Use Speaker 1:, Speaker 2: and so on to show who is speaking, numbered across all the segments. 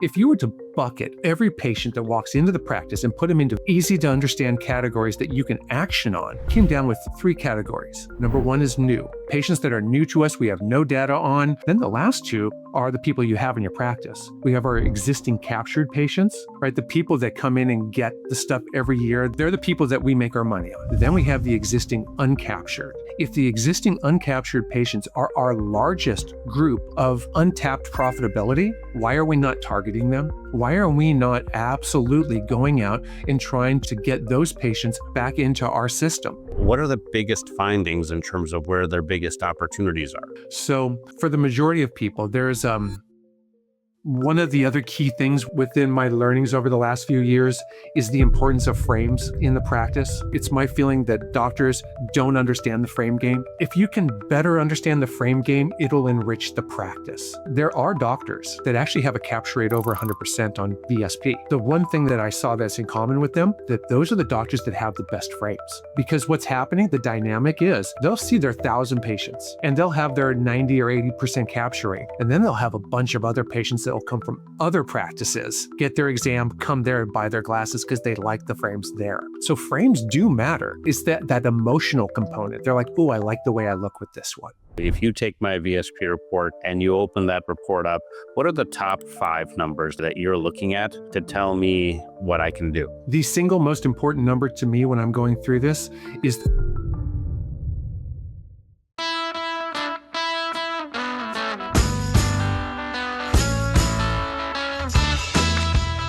Speaker 1: If you were to bucket every patient that walks into the practice and put them into easy to understand categories that you can action on, came down with 3 categories. Number 1 is new. Patients that are new to us, we have no data on. Then the last 2 are the people you have in your practice. We have our existing captured patients, right? The people that come in and get the stuff every year, they're the people that we make our money on. Then we have the existing uncaptured. If the existing uncaptured patients are our largest group of untapped profitability, why are we not targeting them? Why are we not absolutely going out and trying to get those patients back into our system?
Speaker 2: What are the biggest findings in terms of where their biggest opportunities are?
Speaker 1: So for the majority of people, there's one of the other key things within my learnings over the last few years is the importance of frames in the practice. It's my feeling that doctors don't understand the frame game. If you can better understand the frame game, it'll enrich the practice. There are doctors that actually have a capture rate over 100% on VSP. The one thing that I saw that's in common with them, that those are the doctors that have the best frames. Because what's happening, the dynamic is, they'll see their 1,000 patients and they'll have their 90 or 80% capture rate. And then they'll have a bunch of other patients that will come from other practices, get their exam, come there and buy their glasses because they like the frames there. So frames do matter. It's that emotional component. They're like, oh, I like the way I look with this one.
Speaker 2: If you take my VSP report and you open that report up, what are the top 5 numbers that you're looking at to tell me what I can do?
Speaker 1: The single most important number to me when I'm going through this is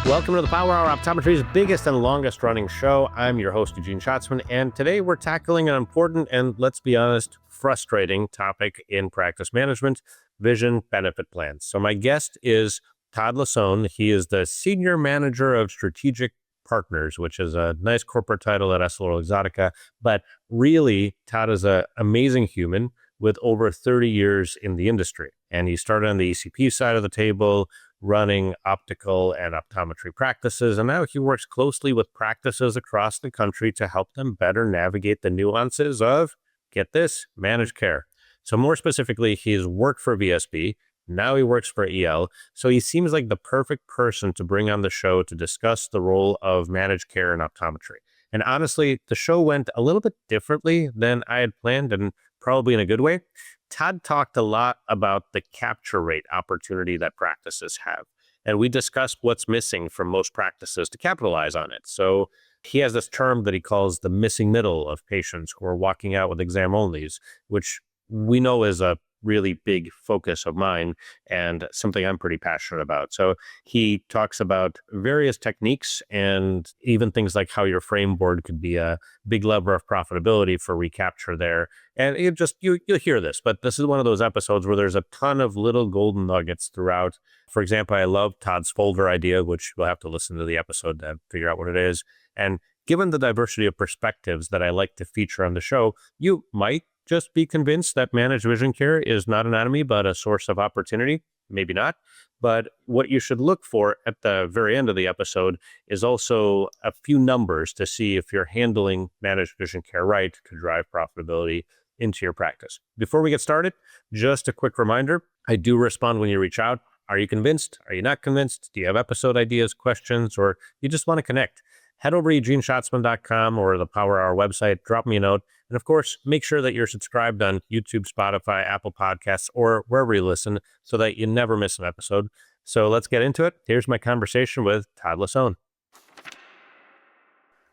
Speaker 2: Welcome to the Power Hour Optometry's biggest and longest running show. I'm your host, Eugene Schatzman, and today we're tackling an important and, let's be honest, frustrating topic in practice management, vision benefit plans. So my guest is Todd Lossone. He is the Senior Manager of Strategic Partners, which is a nice corporate title at EssilorLuxottica, but really, Todd is an amazing human with over 30 years in the industry. And he started on the ECP side of the table, running optical and optometry practices. And now he works closely with practices across the country to help them better navigate the nuances of, get this, managed care. So more specifically, he's worked for VSP. Now he works for EL. So he seems like the perfect person to bring on the show to discuss the role of managed care in optometry. And honestly, the show went a little bit differently than I had planned, and probably in a good way. Todd talked a lot about the capture rate opportunity that practices have. And we discussed what's missing from most practices to capitalize on it. So he has this term that he calls the missing middle of patients who are walking out with exam onlys, which we know is a really big focus of mine and something I'm pretty passionate about. So he talks about various techniques and even things like how your frame board could be a big lever of profitability for recapture there. And you'll hear this, but this is one of those episodes where there's a ton of little golden nuggets throughout. For example, I love Todd's folder idea, which you'll have to listen to the episode to figure out what it is. And given the diversity of perspectives that I like to feature on the show, you might just be convinced that managed vision care is not an enemy, but a source of opportunity. Maybe not. But what you should look for at the very end of the episode is also a few numbers to see if you're handling managed vision care right to drive profitability into your practice. Before we get started, just a quick reminder, I do respond when you reach out. Are you convinced? Are you not convinced? Do you have episode ideas, questions, or you just want to connect? Head over to eugeneschatzman.com or the Power Hour website, drop me a note. And of course, make sure that you're subscribed on YouTube, Spotify, Apple Podcasts, or wherever you listen so that you never miss an episode. So let's get into it. Here's my conversation with Todd Lossone.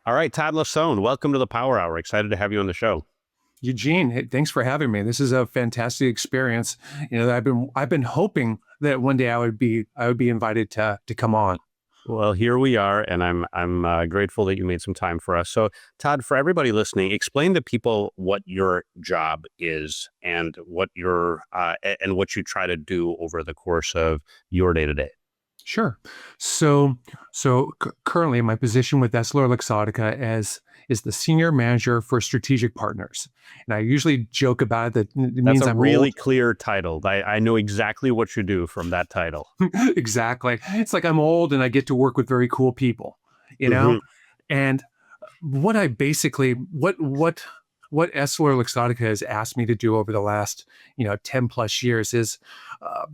Speaker 2: All right, Todd Lossone, welcome to the Power Hour. Excited to have you on the show.
Speaker 1: Eugene, hey, thanks for having me. This is a fantastic experience. You know, I've been hoping that one day I would be invited to come on.
Speaker 2: Well, here we are, and I'm grateful that you made some time for us. So, Todd, for everybody listening, explain to people what your job is and what and what you try to do over the course of your day to day.
Speaker 1: Sure. So currently, my position with EssilorLuxottica is the Senior Manager for Strategic Partners. And I usually joke about it that it means
Speaker 2: That's a
Speaker 1: I'm
Speaker 2: really
Speaker 1: old.
Speaker 2: clear title. I know exactly what you do from that title.
Speaker 1: Exactly. It's like I'm old and I get to work with very cool people, you know?
Speaker 2: Mhm.
Speaker 1: And what EssilorLuxottica has asked me to do over the last, 10 plus years is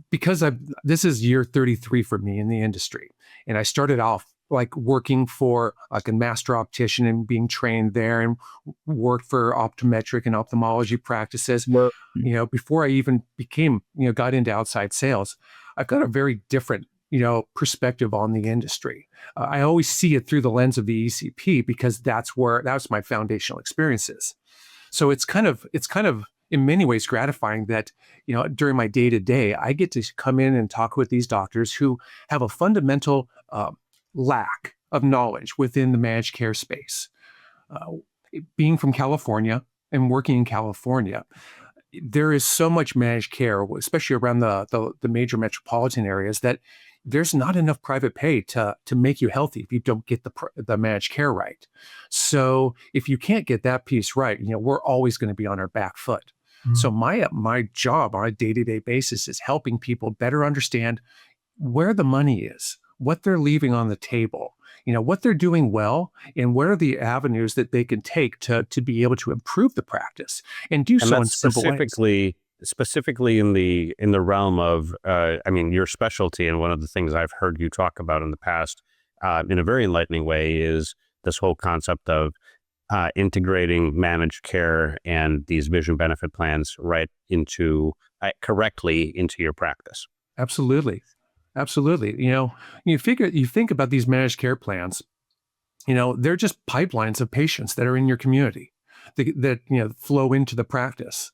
Speaker 1: because this is year 33 for me in the industry, and I started off like working for like a master optician and being trained there, and worked for optometric and ophthalmology practices.
Speaker 2: Well,
Speaker 1: Before I even became, got into outside sales, I've got a very different, perspective on the industry. I always see it through the lens of the ECP because that's my foundational experiences. So it's kind of in many ways gratifying that, during my day to day, I get to come in and talk with these doctors who have a fundamental lack of knowledge within the managed care space. Uh, Being from California and working in California, there is so much managed care, especially around the major metropolitan areas, that there's not enough private pay to make you healthy if you don't get the managed care right. So if you can't get that piece right, we're always going to be on our back foot. So my job on a day-to-day basis is helping people better understand where the money is, what they're leaving on the table, what they're doing well, and what are the avenues that they can take to be able to improve the practice and do
Speaker 2: and
Speaker 1: so in
Speaker 2: that's
Speaker 1: simple ways.
Speaker 2: specifically in the realm of, your specialty. And one of the things I've heard you talk about in the past, in a very enlightening way, is this whole concept of integrating managed care and these vision benefit plans right into correctly into your practice.
Speaker 1: Absolutely. Absolutely. You think about these managed care plans, they're just pipelines of patients that are in your community that flow into the practice.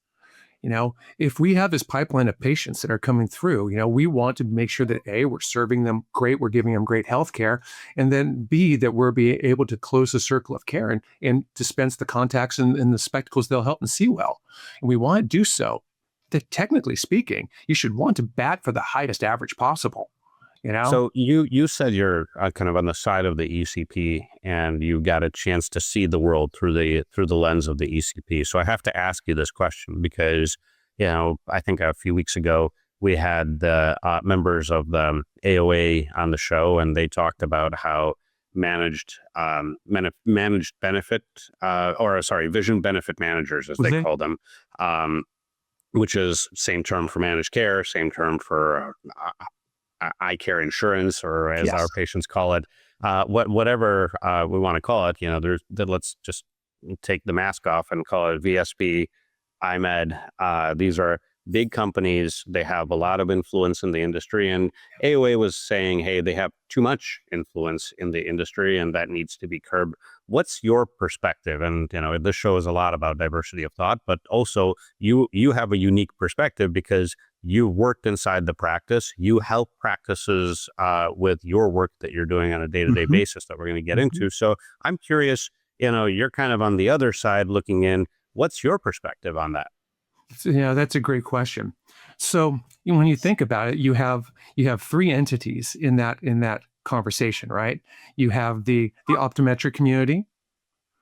Speaker 1: If we have this pipeline of patients that are coming through, we want to make sure that A, we're serving them great, we're giving them great health care, and then B, that we're being able to close the circle of care and dispense the contacts and the spectacles they'll help them see well. And we want to do so that, technically speaking, you should want to bat for the highest average possible, you know?
Speaker 2: So you said you're kind of on the side of the ECP, and you got a chance to see the world through the lens of the ECP. So I have to ask you this question because, I think a few weeks ago we had the members of the AOA on the show, and they talked about how managed benefit, vision benefit managers, as they
Speaker 1: Mhm.
Speaker 2: call them, which is same term for managed care, same term for eye care insurance, or as our
Speaker 1: Yes.
Speaker 2: patients call it, whatever we want to call it. Let's just take the mask off and call it VSB, IMED. These are big companies. They have a lot of influence in the industry, and AOA was saying, hey, they have too much influence in the industry, and that needs to be curbed. What's your perspective? And this show is a lot about diversity of thought, but also you have a unique perspective because you worked inside the practice. You help practices with your work that you're doing on a day-to-day
Speaker 1: Mhm.
Speaker 2: basis that we're going to get
Speaker 1: Mhm.
Speaker 2: into. So I'm curious, you're kind of on the other side looking in. What's your perspective on that?
Speaker 1: So, yeah, that's a great question. So when you think about it, you have three entities in that conversation, right? You have the optometric community,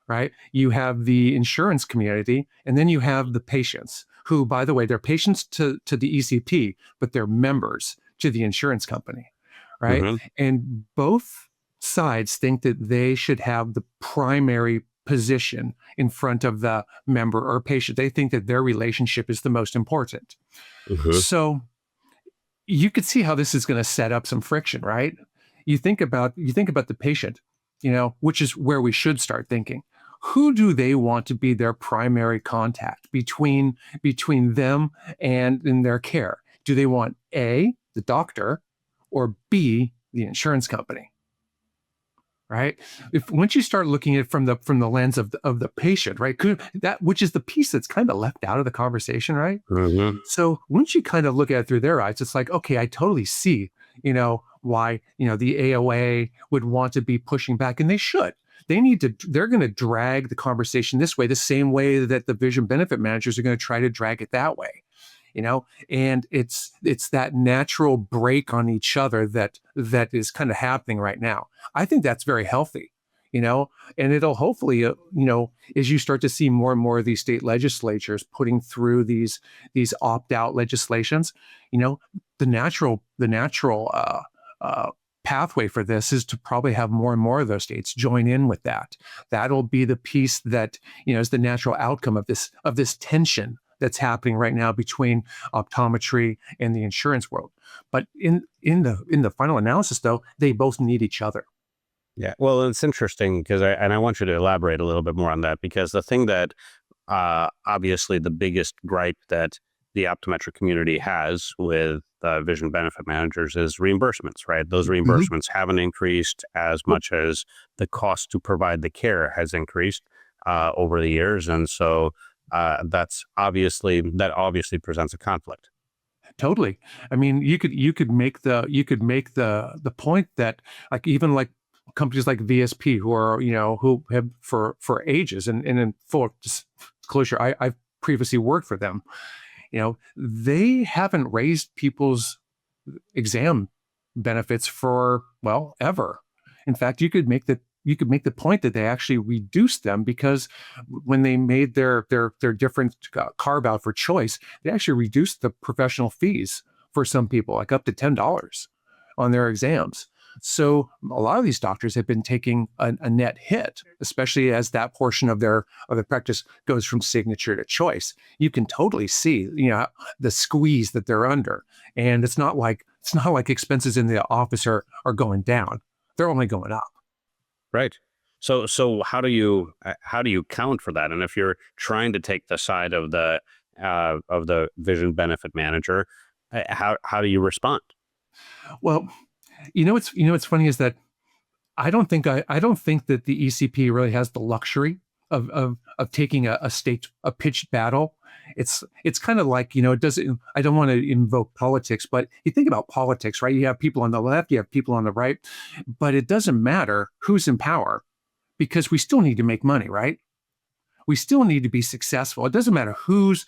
Speaker 1: right? You have the insurance community, and then you have the patients, who, by the way, they're patients to the ECP, but they're members to the insurance company, right?
Speaker 2: Hmm.
Speaker 1: And both sides think that they should have the primary position in front of the member or patient. They think that their relationship is the most important.
Speaker 2: Hmm.
Speaker 1: So you could see how this is going to set up some friction, right? You think about the patient, which is where we should start thinking. Who do they want to be their primary contact between them and in their care? Do they want A, the doctor, or B, the insurance company? Right? If once you start looking at it from the lens of the patient, right? That, which is the piece that's kind of left out of the conversation, right?
Speaker 2: Hmm.
Speaker 1: So once you kind of look at it through their eyes, it's like, okay, I totally see, why, the AOA would want to be pushing back, and they should. They're going to drag the conversation this way, the same way that the vision benefit managers are going to try to drag it that way, and it's that natural break on each other that is kind of happening right now. I think that's very healthy, and it'll hopefully, as you start to see more and more of these state legislatures putting through these opt-out legislations, the natural pathway for this is to probably have more and more of those states join in with that. That'll be the piece that, is the natural outcome of this tension that's happening right now between optometry and the insurance world. But in the final analysis, though, they both need each other.
Speaker 2: Yeah. Well, it's interesting because I want you to elaborate a little bit more on that, because the thing that obviously the biggest gripe that the optometric community has with vision benefit managers is reimbursements, right? Those
Speaker 1: Mhm.
Speaker 2: reimbursements haven't increased as much as the cost to provide the care has increased over the years. And so that obviously presents a conflict.
Speaker 1: Totally. I mean, you could make the point that, like, even like companies like VSP, who are, who have for ages, and in full disclosure, I've previously worked for them. They haven't raised people's exam benefits for, well, ever. In fact, you could make the point that they actually reduced them, because when they made their different carve out for choice, they actually reduced the professional fees for some people, like up to $10 on their exams. So a lot of these doctors have been taking a net hit, especially as that portion of their practice goes from signature to choice. You can totally see, the squeeze that they're under, and it's not like expenses in the office are going down; they're only going up.
Speaker 2: Right. So how do you count for that? And if you're trying to take the side of the vision benefit manager, how do you respond?
Speaker 1: Well, what's funny is that I don't think that the ECP really has the luxury of taking a pitched battle. It's kind of like, it doesn't. I don't want to invoke politics, but you think about politics, right? You have people on the left, you have people on the right, but it doesn't matter who's in power, because we still need to make money, right? We still need to be successful. It doesn't matter who's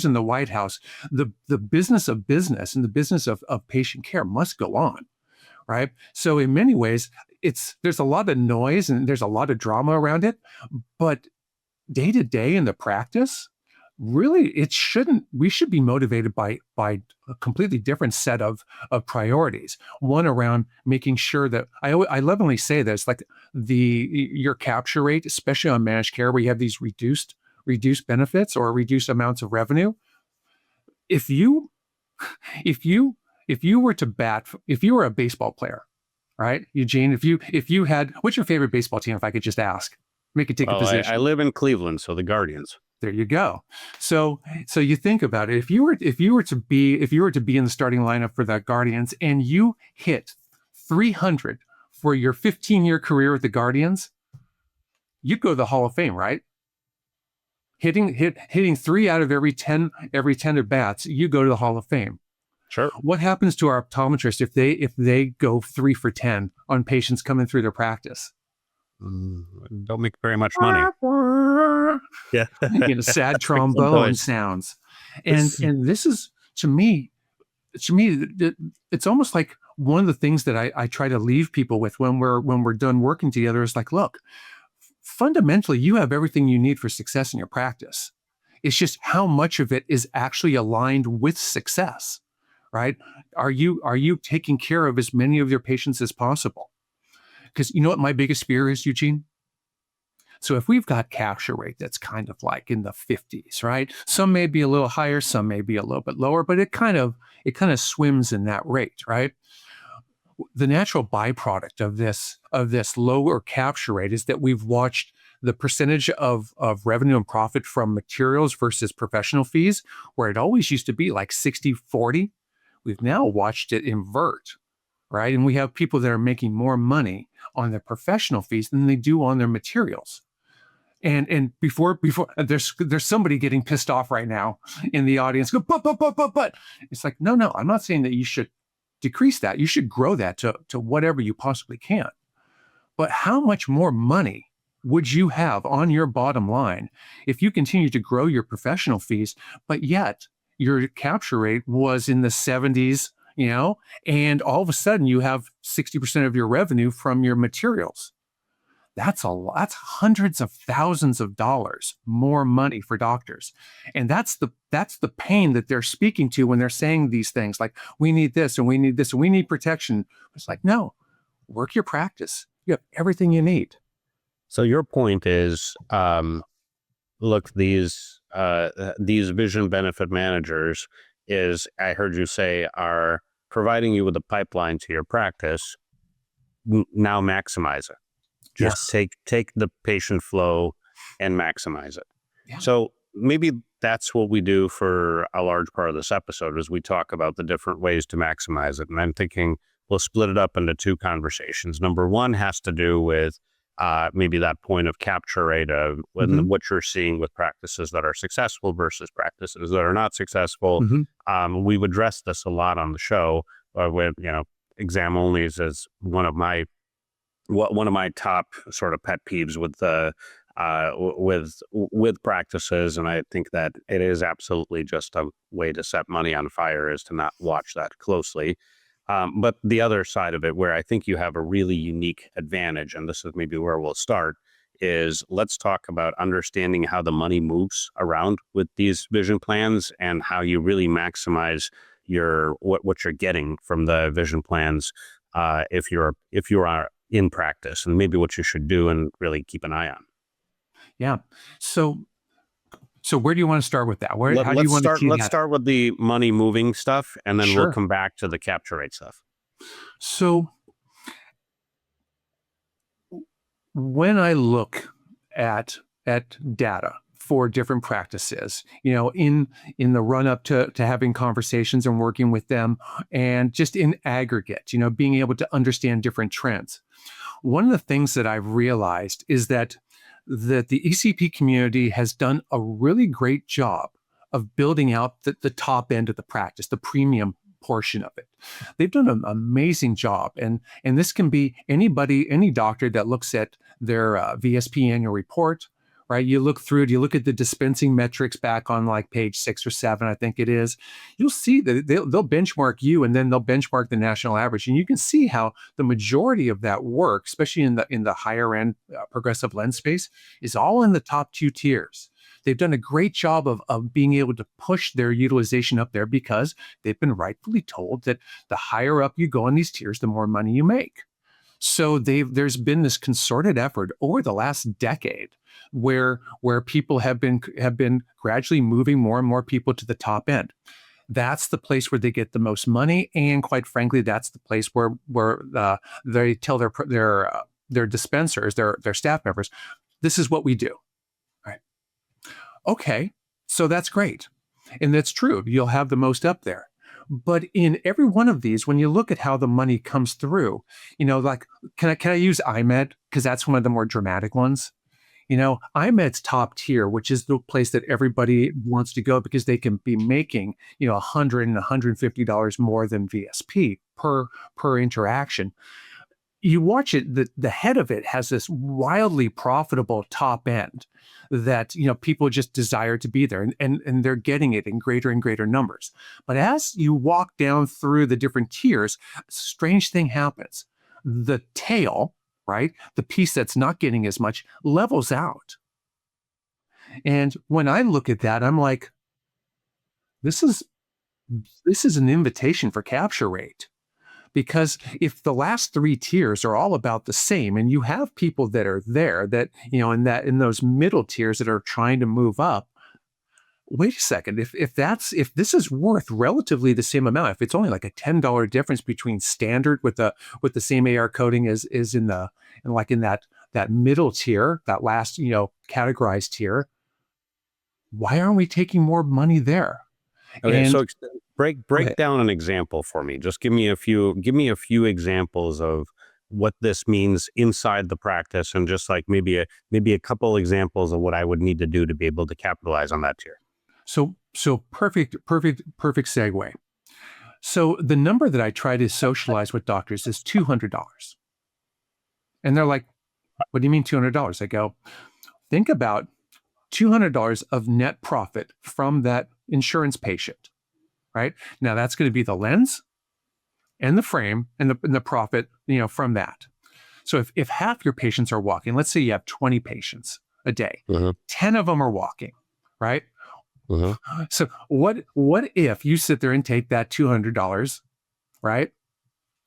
Speaker 1: in the White House. The business of business and the business of patient care must go on, right? So in many ways, there's a lot of noise and there's a lot of drama around it, but day to day in the practice, really, we should be motivated by a completely different set of priorities. One around making sure that I lovingly say this, like your capture rate, especially on managed care, where you have these reduced benefits or reduced amounts of revenue. If you if you if you were to bat, if you were a baseball player, right, Eugene, if you had, what's your favorite baseball team, if I could just ask? Make it take a
Speaker 2: Well, I
Speaker 1: position.
Speaker 2: live in Cleveland, so the Guardians.
Speaker 1: There you go. So you think about it. If you were to be in the starting lineup for the Guardians, and you hit 300 for your 15-year career with the Guardians, you'd go to the Hall of Fame, right? Hitting 3 out of every ten at bats, you go to the Hall of Fame.
Speaker 2: Sure.
Speaker 1: What happens to our optometrists if they go 3 for 10 on patients coming through their practice?
Speaker 2: Don't make very much money. Yeah.
Speaker 1: Sad
Speaker 2: Make some
Speaker 1: trombone
Speaker 2: noise.
Speaker 1: sounds. And this is, to me, it's almost like one of the things that I try to leave people with when we're done working together is like, look, fundamentally, you have everything you need for success in your practice. It's just how much of it is actually aligned with success, right? Are you taking care of as many of your patients as possible? Because you know what my biggest fear is, Eugene? So if we've got capture rate that's kind of like in the 50s, right? Some may be a little higher, some may be a little bit lower, but it kind of swims in that rate, right? The natural byproduct of this lower capture rate is that we've watched the percentage of revenue and profit from materials versus professional fees, where it always used to be like 60-40. We've now watched it invert, right? And we have people that are making more money on their professional fees than they do on their materials. And before there's somebody getting pissed off right now in the audience. Go, but it's like, no, I'm not saying that you should decrease that. You should grow that to whatever you possibly can. But how much more money would you have on your bottom line if you continue to grow your professional fees, but yet your capture rate was in the 70s, and all of a sudden you have 60% of your revenue from your materials? That's a lot. That's hundreds of thousands of dollars more money for doctors. And that's the pain that they're speaking to when they're saying these things like, we need this and we need this and we need protection. It's like, no, work your practice. You have everything you need.
Speaker 2: So your point is, look, these vision benefit managers I heard you say, are providing you with a pipeline to your practice. Now maximize it. Just
Speaker 1: Yes.
Speaker 2: take the patient flow and maximize it.
Speaker 1: Yeah.
Speaker 2: So maybe that's what we do for a large part of this episode, is we talk about the different ways to maximize it. And I'm thinking we'll split it up into two conversations. Number one has to do with maybe that point of capture rate of
Speaker 1: Mhm.
Speaker 2: what you're seeing with practices that are successful versus practices that are not successful.
Speaker 1: Mhm.
Speaker 2: We've addressed this a lot on the show with, exam onlys as one of my top sort of pet peeves with practices. And I think that it is absolutely just a way to set money on fire, is to not watch that closely. But the other side of it, where I think you have a really unique advantage, and this is maybe where we'll start, is let's talk about understanding how the money moves around with these vision plans and how you really maximize what you're getting from the vision plans if you are in practice, and maybe what you should do and really keep an eye on.
Speaker 1: Yeah. So where do you want to start with that? How do you
Speaker 2: Let's
Speaker 1: want to
Speaker 2: start.
Speaker 1: tee
Speaker 2: Let's
Speaker 1: that?
Speaker 2: start with the money moving stuff, and then we'll
Speaker 1: Sure.
Speaker 2: come back to the capture rate stuff.
Speaker 1: So when I look at data for different practices, in the run up to having conversations and working with them, and just in aggregate, being able to understand different trends. One of the things that I've realized is that the ECP community has done a really great job of building out the top end of the practice, the premium portion of it. They've done an amazing job, and this can be any doctor that looks at their VSP annual report. Right, you look through it, you look at the dispensing metrics back on like page 6 or 7, I think it is. You'll see that they'll benchmark you, and then they'll benchmark the national average, and you can see how the majority of that work, especially in the higher end progressive lens space, is all in the top 2 tiers. They've done a great job of being able to push their utilization up there, because they've been rightfully told that the higher up you go in these tiers, the more money you make. So there's been this concerted effort over the last decade where people have been gradually moving more and more people to the top end. That's the place where they get the most money, and quite frankly, that's the place where they tell their dispensers, their staff members, this is what we do. Right? Okay, so that's great, and that's true. You'll have the most up there. But in every one of these, when you look at how the money comes through, like, can I use iMed? Because that's one of the more dramatic ones. iMed's top tier, which is the place that everybody wants to go, because they can be making, $100 and $150 more than VSP per interaction. You watch it, the head of it has this wildly profitable top end that people just desire to be there, and they're getting it in greater and greater numbers. But as you walk down through the different tiers, a strange thing happens. The tail, right, the piece that's not getting as much, levels out. And when I look at that, I'm like, this is an invitation for capture rate. Because if the last 3 tiers are all about the same, and you have people that are there that, in those middle tiers that are trying to move up, wait a second, if this is worth relatively the same amount, if it's only like a $10 difference between standard with the same AR coding as is in that middle tier, that last, categorized tier, why aren't we taking more money there?
Speaker 2: Okay,
Speaker 1: And
Speaker 2: so break
Speaker 1: go ahead.
Speaker 2: down an example for me. Just give me a few examples of what this means inside the practice, and just like maybe a couple examples of what I would need to do to be able to capitalize on that tier.
Speaker 1: So perfect segue. So the number that I try to socialize with doctors is $200. And they're like, what do you mean $200? I go, think about $200 of net profit from that insurance patient, right? Now that's going to be the lens and the frame and the profit, from that. So if half your patients are walking, let's say you have 20 patients a day, 10 of them are walking, right? So what if you sit there and take that $200, right?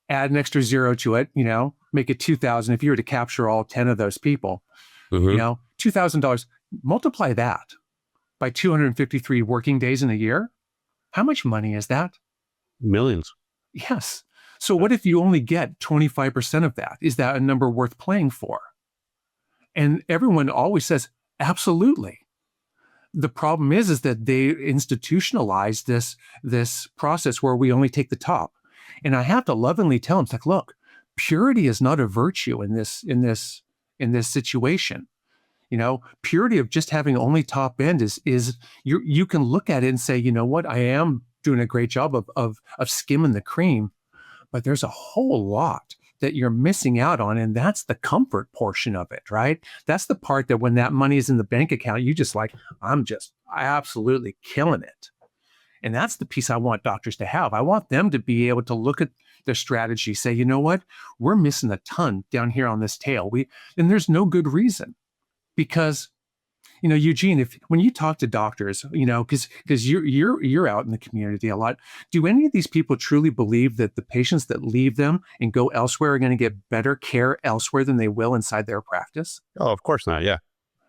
Speaker 1: Add an extra zero to it, make it $2,000. If you were to capture all 10 of those people, $2,000, Multiply that by 253 working days in a year. How much money is that?
Speaker 2: Millions.
Speaker 1: Yes. So what if you only get 25% of that? Is that a number worth playing for? And everyone always says, absolutely. The problem is that they institutionalize this process where we only take the top. And I have to lovingly tell them, it's like, look, purity is not a virtue in this situation. Purity of just having only top end is you can look at it and say, you know what, I am doing a great job of skimming the cream, but there's a whole lot that you're missing out on. And that's the comfort portion of it, right? That's the part that when that money is in the bank account, you just like, I absolutely killing it. And that's the piece I want doctors to have. I want them to be able to look at their strategy, say, you know what, we're missing a ton down here on this tail. And there's no good reason. Because, Eugene, when you talk to doctors, because you're out in the community a lot, do any of these people truly believe that the patients that leave them and go elsewhere are going to get better care elsewhere than they will inside their practice?
Speaker 2: Oh, of course not. Yeah.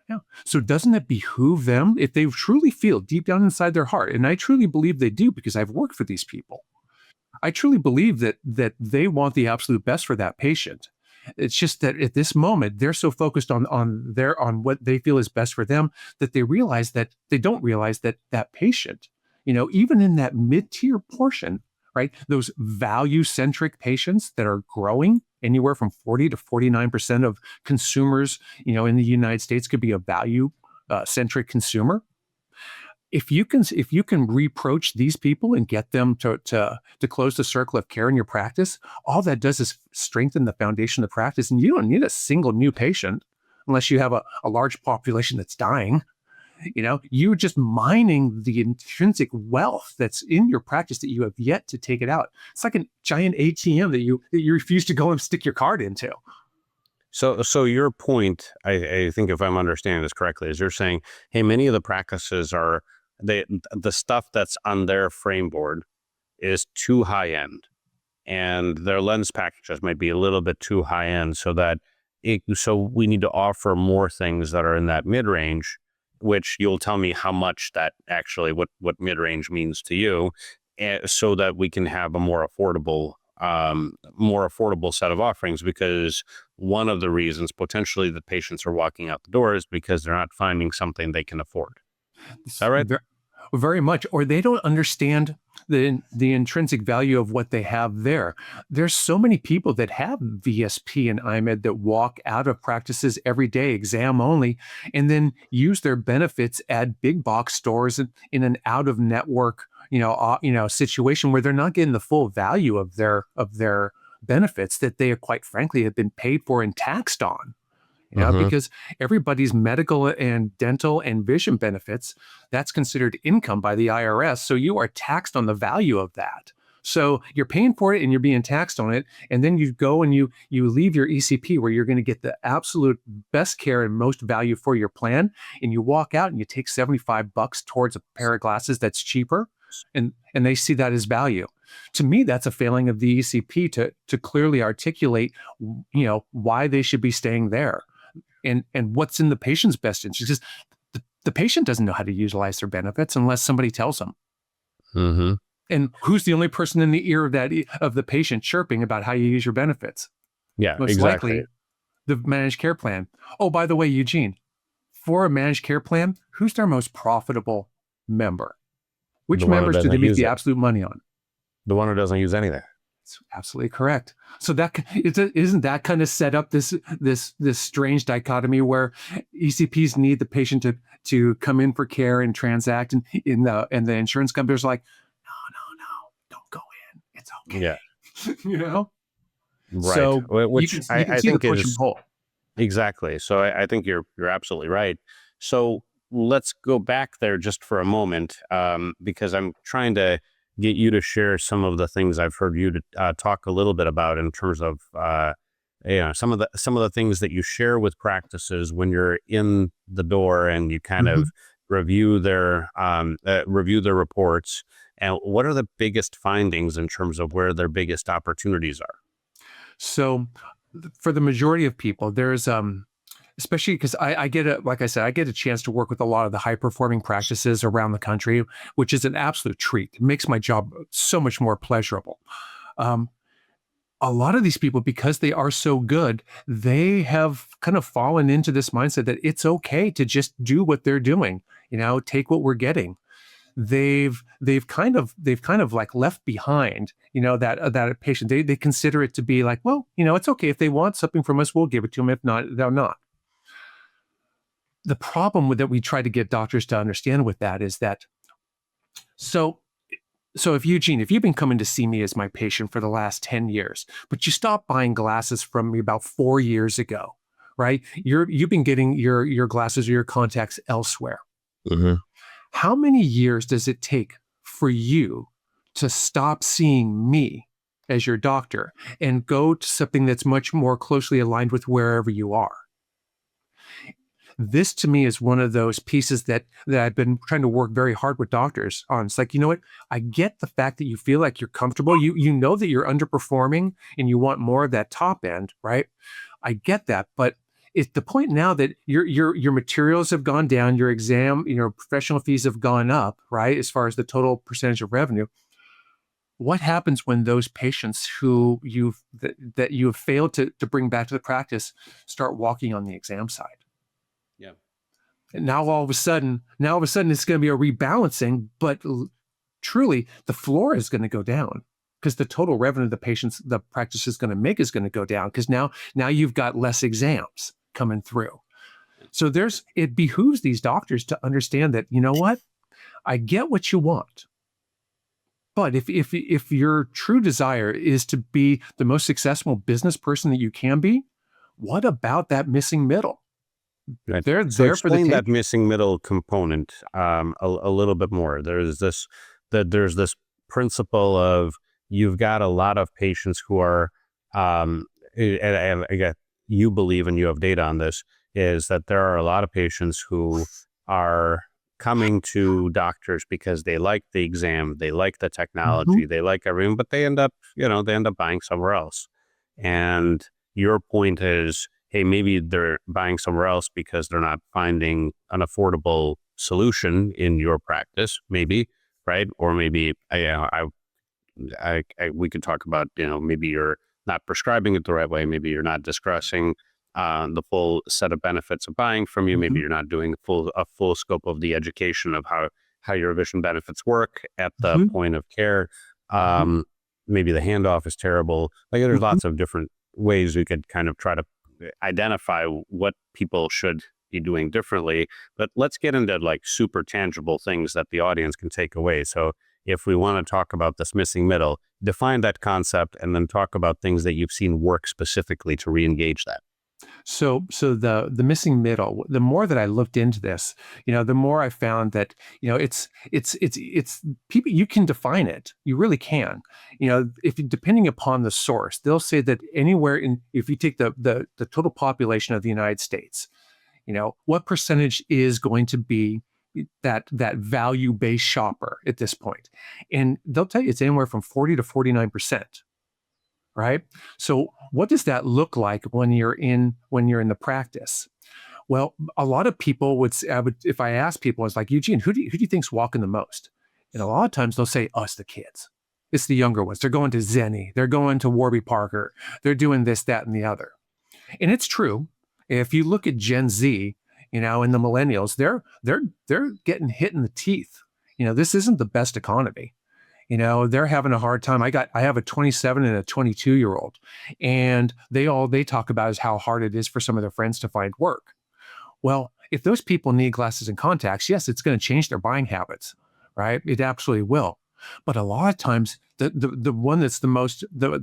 Speaker 1: Yeah. So doesn't it behoove them, if they truly feel deep down inside their heart, and I truly believe they do because I've worked for these people, I truly believe that they want the absolute best for that patient. It's just that at this moment, they're so focused on what they feel is best for them that they don't realize that that patient, even in that mid-tier portion, right? Those value-centric patients that are growing anywhere from 40 to 49% of consumers, in the United States could be a value-centric consumer. If you can reapproach these people and get them to close the circle of care in your practice, all that does is strengthen the foundation of the practice. And you don't need a single new patient unless you have a large population that's dying. You're just mining the intrinsic wealth that's in your practice that you have yet to take it out. It's like a giant ATM that you refuse to go and stick your card into.
Speaker 2: So your point, I think if I'm understanding this correctly, is you're saying, hey, many of the practices are the stuff that's on their frame board is too high end, and their lens packages might be a little bit too high end, so we need to offer more things that are in that mid range, which you'll tell me how much that actually what mid range means to you, so that we can have a more affordable set of offerings, because one of the reasons potentially that patients are walking out the door is because they're not finding something they can afford. Is that right?
Speaker 1: Very much. Or they don't understand the intrinsic value of what they have there. There's so many people that have VSP and IMED that walk out of practices every day, exam only, and then use their benefits at big box stores in an out of network situation where they're not getting the full value of their benefits that they quite frankly have been paid for and taxed on. Because everybody's medical and dental and vision benefits, that's considered income by the IRS. So you are taxed on the value of that. So you're paying for it and you're being taxed on it. And then you go and you leave your ECP where you're going to get the absolute best care and most value for your plan. And you walk out and you take $75 towards a pair of glasses that's cheaper. And they see that as value. To me, that's a failing of the ECP to clearly articulate, why they should be staying there. And what's in the patient's best interest, because the patient doesn't know how to utilize their benefits unless somebody tells them.
Speaker 2: Mm-hmm.
Speaker 1: And who's the only person in the ear of the patient chirping about how you use your benefits?
Speaker 2: Yeah,
Speaker 1: Most
Speaker 2: exactly.
Speaker 1: likely the managed care plan. Oh, by the way, Eugene, for a managed care plan, who's their most profitable member? Which members do they make the absolute money on?
Speaker 2: The one who doesn't use anything.
Speaker 1: That's absolutely correct. So isn't that kind of set up this strange dichotomy where ECPs need the patient to come in for care and transact, and the insurance companies are like, no, don't go in. It's okay.
Speaker 2: Yeah. Right.
Speaker 1: So
Speaker 2: which
Speaker 1: you can see the push and pull.
Speaker 2: Exactly. So I think you're absolutely right. So let's go back there just for a moment, because I'm trying to get you to share some of the things I've heard you to talk a little bit about in terms of some of the things that you share with practices when you're in the door and you kind of review their reports, and what are the biggest findings in terms of where their biggest opportunities are?
Speaker 1: So for the majority of people, there's especially because I get like I said, I get a chance to work with a lot of the high performing practices around the country, which is an absolute treat. It makes my job so much more pleasurable. Um, a lot of these people, because they are so good, they have kind of fallen into this mindset that it's okay to just do what they're doing, take what we're getting. They've kind of like left behind, that patient. They consider it to be like, well, it's okay. If they want something from us, we'll give it to them. If not, they'll not. The problem that we try to get doctors to understand with that is that, so if you've been coming to see me as my patient for the last 10 years, but you stopped buying glasses from me about 4 years ago, right? You've been getting your glasses or your contacts elsewhere.
Speaker 2: Mm-hmm.
Speaker 1: How many years does it take for you to stop seeing me as your doctor and go to something that's much more closely aligned with wherever you are? This to me is one of those pieces that I've been trying to work very hard with doctors on. It's like, you know what? I get the fact that you feel like you're comfortable. You know that you're underperforming and you want more of that top end, right? I get that, but it's the point now that your materials have gone down, your exam, professional fees have gone up, right? As far as the total percentage of revenue. What happens when those patients who that you have failed to bring back to the practice start walking on the exam side?
Speaker 2: Yeah.
Speaker 1: And now all of a sudden it's going to be a rebalancing, but truly the floor is going to go down because the total revenue the practice is going to make is going to go down because now you've got less exams coming through. So it behooves these doctors to understand that, you know what, I get what you want. But if your true desire is to be the most successful business person that you can be, what about that missing middle?
Speaker 2: Right.
Speaker 1: They're
Speaker 2: So
Speaker 1: there for the
Speaker 2: explain that
Speaker 1: taking.
Speaker 2: missing middle component a little bit more. There's this principle of you've got a lot of patients who are, and again, you believe and you have data on this, is that there are a lot of patients who are coming to doctors because they like the exam, they like the technology, they like everything, but they end up buying somewhere else. And your point is, hey, maybe they're buying somewhere else because they're not finding an affordable solution in your practice, maybe, right? Or maybe we could talk about, maybe you're not prescribing it the right way. Maybe you're not discussing the full set of benefits of buying from you. Maybe you're not doing a full scope of the education of how your vision benefits work at the point of care. Maybe the handoff is terrible. Like there's lots of different ways we could kind of try to identify what people should be doing differently, but let's get into like super tangible things that the audience can take away. So if we want to talk about this missing middle, define that concept and then talk about things that you've seen work specifically to re-engage that.
Speaker 1: So the missing middle, the more that I looked into this, the more I found that, it's people, you can define it. You really can. Depending upon the source, they'll say that if you take the total population of the United States, what percentage is going to be that value-based shopper at this point? And they'll tell you it's anywhere from 40 to 49%. Right? So what does that look like when you're in the practice? Well, a lot of people if I ask people, it's like, Eugene, who do you think's walking the most? And a lot of times they'll say us, the kids. It's the younger ones. They're going to Zenni. They're going to Warby Parker. They're doing this, that, and the other. And it's true. If you look at Gen Z, and the millennials, they're getting hit in the teeth. This isn't the best economy. They're having a hard time. I have a 27 and a 22-year-old, and they talk about is how hard it is for some of their friends to find work. Well, if those people need glasses and contacts, yes, it's going to change their buying habits, right? It absolutely will. But a lot of times, the one that's the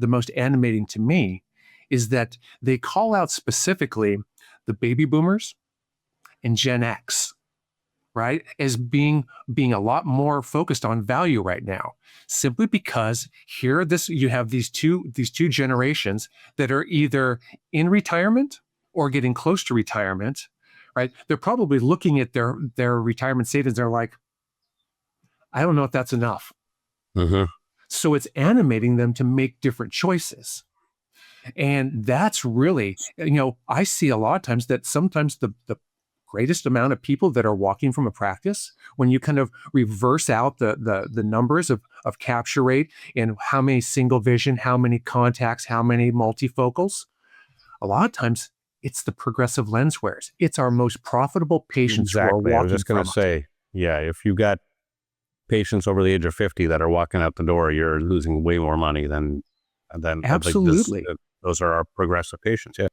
Speaker 1: most animating to me is that they call out specifically the baby boomers and Gen X, right, as being a lot more focused on value right now, simply because you have these two generations that are either in retirement or getting close to retirement, right? They're probably looking at their retirement savings. They're like, I don't know if that's enough. So it's animating them to make different choices. And that's really, I see a lot of times that sometimes the greatest amount of people that are walking from a practice, when you kind of reverse out the numbers of capture rate and how many single vision, how many contacts, how many multifocals, a lot of times it's the progressive lens wearers. It's our most profitable patients who are
Speaker 2: Exactly. I was
Speaker 1: walking
Speaker 2: just going
Speaker 1: from
Speaker 2: to
Speaker 1: us.
Speaker 2: say, yeah, if you got patients over the age of 50 that are walking out the door, you're losing way more money than like this.
Speaker 1: Absolutely.
Speaker 2: Those are our progressive patients. Yeah.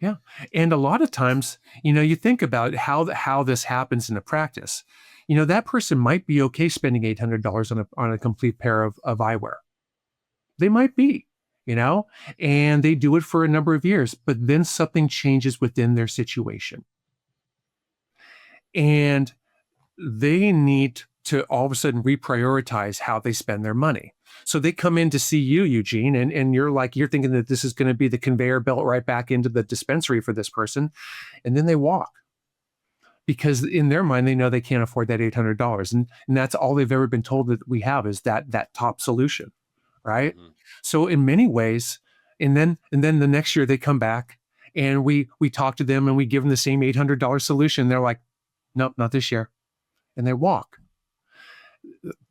Speaker 1: Yeah. And a lot of times, you think about how this happens in a practice. That person might be okay spending $800 on a complete pair of eyewear. They might be, and they do it for a number of years, but then something changes within their situation. And they need to all of a sudden reprioritize how they spend their money. So they come in to see you, Eugene, and you're thinking that this is going to be the conveyor belt right back into the dispensary for this person. And then they walk because in their mind, they know they can't afford that $800. And that's all they've ever been told that we have is that top solution. Right.
Speaker 2: Mhm.
Speaker 1: So in many ways, and then the next year they come back and we talk to them and we give them the same $800 solution. They're like, nope, not this year. And they walk.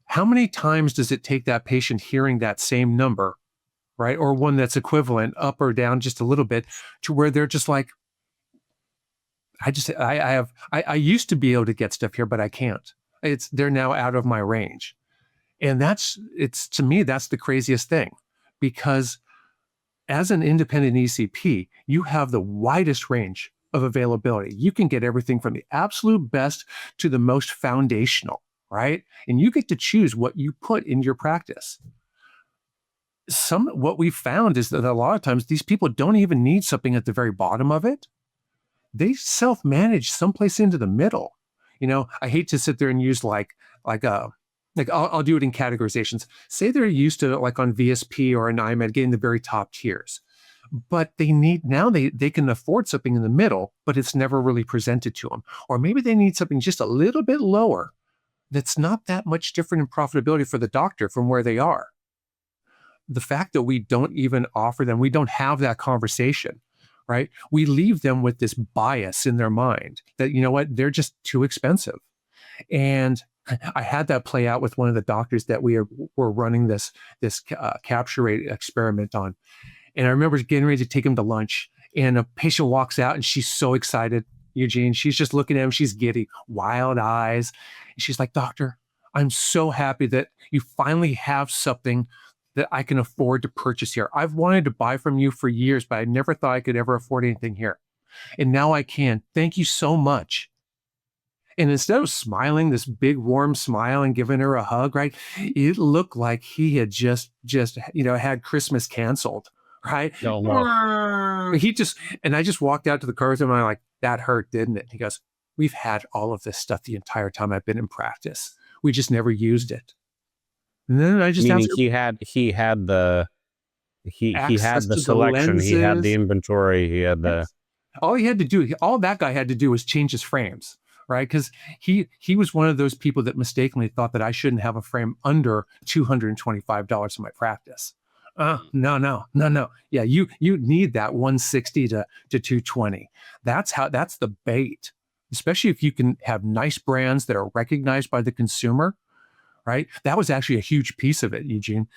Speaker 1: How many times does it take that patient hearing that same number, right? Or one that's equivalent up or down just a little bit to where they're just like, I used to be able to get stuff here, but I can't. They're now out of my range. And to me, that's the craziest thing because as an independent ECP, you have the widest range of availability. You can get everything from the absolute best to the most foundational, right? And you get to choose what you put in your practice. What we found is that a lot of times these people don't even need something at the very bottom of it. They self-manage someplace into the middle. I hate to sit there and use I'll do it in categorizations. Say they're used to like on VSP or an IMED getting the very top tiers, but they can afford something in the middle, but it's never really presented to them. Or maybe they need something just a little bit lower that's not that much different in profitability for the doctor from where they are. The fact that we don't even offer them, we don't have that conversation, right? We leave them with this bias in their mind that, you know what, they're just too expensive. And I had that play out with one of the doctors that were running this capture rate experiment on. And I remember getting ready to take him to lunch and a patient walks out and she's so excited, Eugene. She's just looking at him. She's giddy, wild eyes. And she's like, doctor, I'm so happy that you finally have something that I can afford to purchase here. I've wanted to buy from you for years, but I never thought I could ever afford anything here. And now I can. Thank you so much. And instead of smiling, this big warm smile and giving her a hug, right? It looked like he had just had Christmas canceled, right?
Speaker 2: Oh, wow.
Speaker 1: And I just walked out to the car with him and I'm like, that hurt, didn't it? He goes, we've had all of this stuff the entire time I've been in practice. We just never used it. And then I just
Speaker 2: Meaning
Speaker 1: asked
Speaker 2: he had the
Speaker 1: access to the
Speaker 2: selection, he had the
Speaker 1: lenses.
Speaker 2: inventory, he had the
Speaker 1: All that guy had to do was change his frames, right? Because he was one of those people that mistakenly thought that I shouldn't have a frame under $225 in my practice. No. Yeah, you need that 160 to 220. That's the bait, especially if you can have nice brands that are recognized by the consumer. Right? That was actually a huge piece of it, Eugene.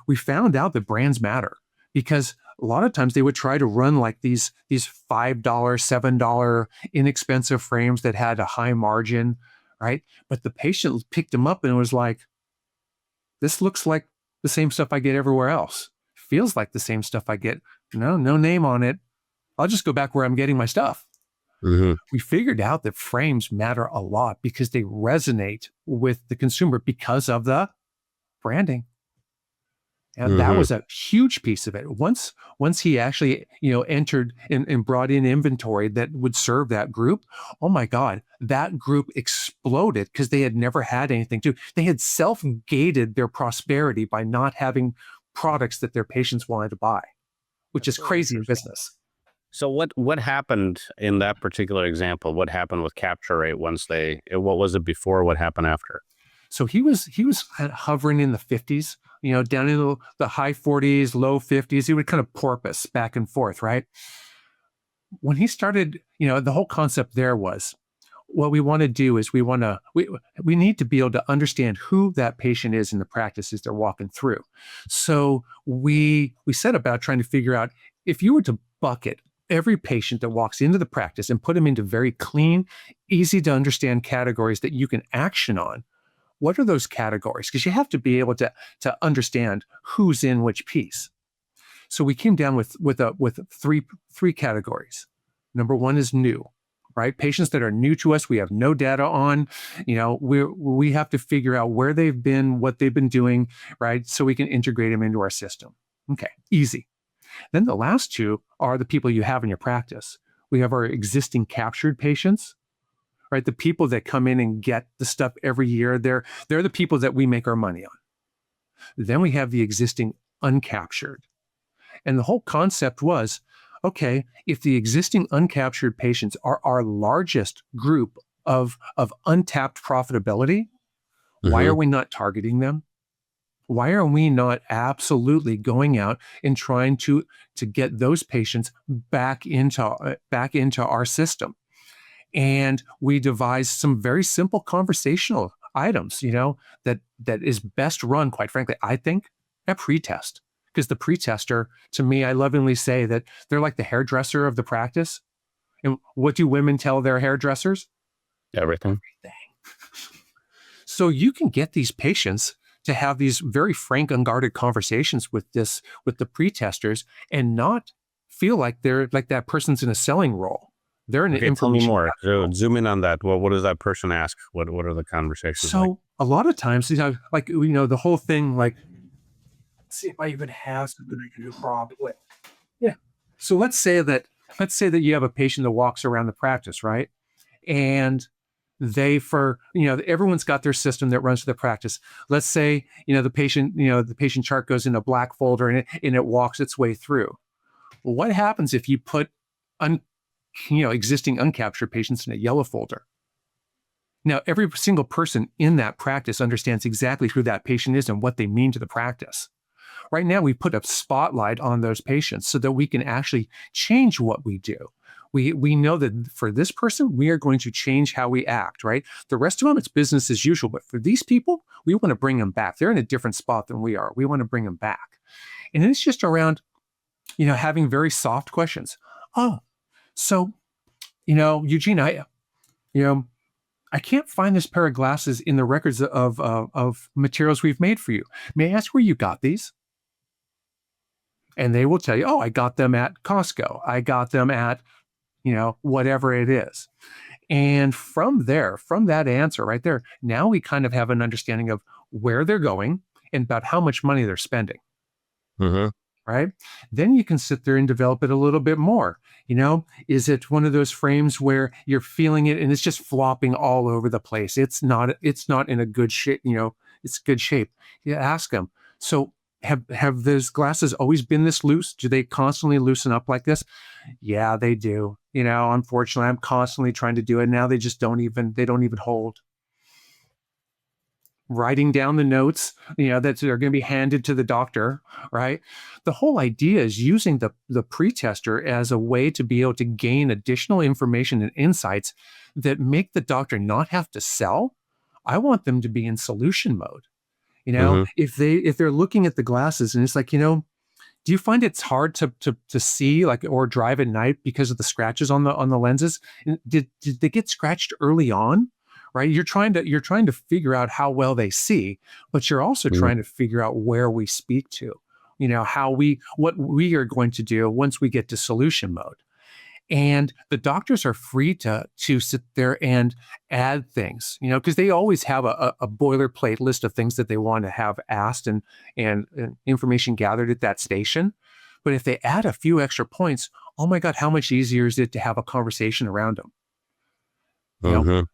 Speaker 1: We found out that brands matter because a lot of times they would try to run like these $5, $7 inexpensive frames that had a high margin, right? But the patient picked them up and was like, this looks like the same stuff I get everywhere else. Feels like the same stuff I get. No name on it. I'll just go back where I'm getting my stuff.
Speaker 2: Mm-hmm.
Speaker 1: We figured out that frames matter a lot because they resonate with the consumer because of the branding. And that was a huge piece of it. Once he actually, entered and brought in inventory that would serve that group, oh my God, that group exploded because they had never had anything to. They had self-gated their prosperity by not having products that their patients wanted to buy, which is crazy in business.
Speaker 2: So what happened in that particular example? What happened with capture rate what was it before? What happened after?
Speaker 1: So he was hovering in the 50s, down in the high 40s, low 50s. He would kind of porpoise back and forth, right? When he started, the whole concept there was, what we want to do is we need to be able to understand who that patient is in the practices they're walking through. So we set about trying to figure out, if you were to bucket every patient that walks into the practice and put them into very clean, easy to understand categories that you can action on, what are those categories? Because you have to be able to understand who's in which piece. So we came down with three categories. Number one is new, right? Patients that are new to us, we have no data on. We have to figure out where they've been, what they've been doing, right? So we can integrate them into our system. Okay, easy. Then the last two are the people you have in your practice. We have our existing captured patients, right? The people that come in and get the stuff every year. They're the people that we make our money on. Then we have the existing uncaptured. And the whole concept was, okay, if the existing uncaptured patients are our largest group of untapped profitability, why are we not targeting them? Why are we not absolutely going out and trying to get those patients back into our system? And we devised some very simple conversational items, that is best run, quite frankly, I think, at pretest. Because the pretester, to me, I lovingly say that they're like the hairdresser of the practice. And what do women tell their hairdressers?
Speaker 2: Everything.
Speaker 1: So you can get these patients to have these very frank, unguarded conversations with the pretesters and not feel like they're like that person's in a selling role. They're in an information.
Speaker 2: Tell me more. So zoom in on that. What does that person ask? What are the conversations like?
Speaker 1: So a lot of times, the whole thing, like, let's see if I even have something I can do probably. Yeah. So let's say that you have a patient that walks around the practice, right? And everyone's got their system that runs to the practice. Let's say, the patient chart goes in a black folder and it walks its way through. Well, what happens if you put existing uncaptured patients in a yellow folder? Now, every single person in that practice understands exactly who that patient is and what they mean to the practice. Right now, we put a spotlight on those patients so that we can actually change what we do. We know that for this person, we are going to change how we act, right? The rest of them, it's business as usual. But for these people, we want to bring them back. They're in a different spot than we are. We want to bring them back. And it's just around, having very soft questions. Oh, so, Eugene, I can't find this pair of glasses in the records of materials we've made for you. May I ask where you got these? And they will tell you, oh, I got them at Costco. I got them at, whatever it is. And from that answer right there, now we kind of have an understanding of where they're going and about how much money they're spending.
Speaker 2: Mm-hmm.
Speaker 1: Right? Then you can sit there and develop it a little bit more. Is it one of those frames where you're feeling it and it's just flopping all over the place? It's not in a good shape, it's good shape. You ask them, so have those glasses always been this loose? Do they constantly loosen up like this? Yeah, they do. Unfortunately, I'm constantly trying to do it. Now they don't even hold. Writing down the notes, that are going to be handed to the doctor, right? The whole idea is using the pretester as a way to be able to gain additional information and insights that make the doctor not have to sell. I want them to be in solution mode. If they're looking at the glasses and it's like, do you find it's hard to see, like, or drive at night because of the scratches on the lenses? And did they get scratched early on? Right? You're trying to figure out how well they see, but you're also trying to figure out where we speak to, what we are going to do once we get to solution mode. And the doctors are free to sit there and add things, because they always have a boilerplate list of things that they want to have asked and information gathered at that station. But if they add a few extra points, oh my God, how much easier is it to have a conversation around them?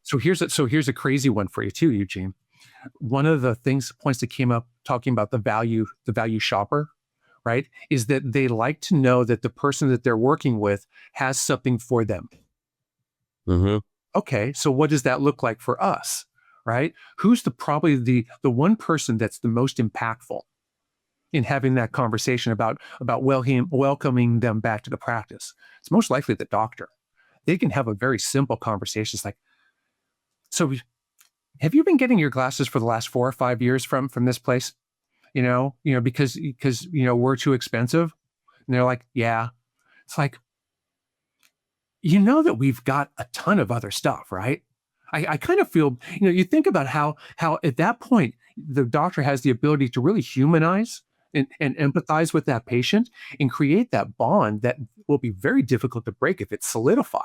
Speaker 1: So here's a crazy one for you too, Eugene. One of the points that came up talking about the value shopper, right, is that they like to know that the person that they're working with has something for them.
Speaker 2: Mm-hmm.
Speaker 1: Okay, so what does that look like for us, right? Who's probably the one person that's the most impactful in having that conversation about welcoming them back to the practice? It's most likely the doctor. They can have a very simple conversation. It's like, so have you been getting your glasses for the last 4 or 5 years from this place? Because we're too expensive. And they're like, yeah. It's like, that we've got a ton of other stuff, right? I kind of feel, you think about how at that point the doctor has the ability to really humanize and empathize with that patient and create that bond that will be very difficult to break if it's solidified.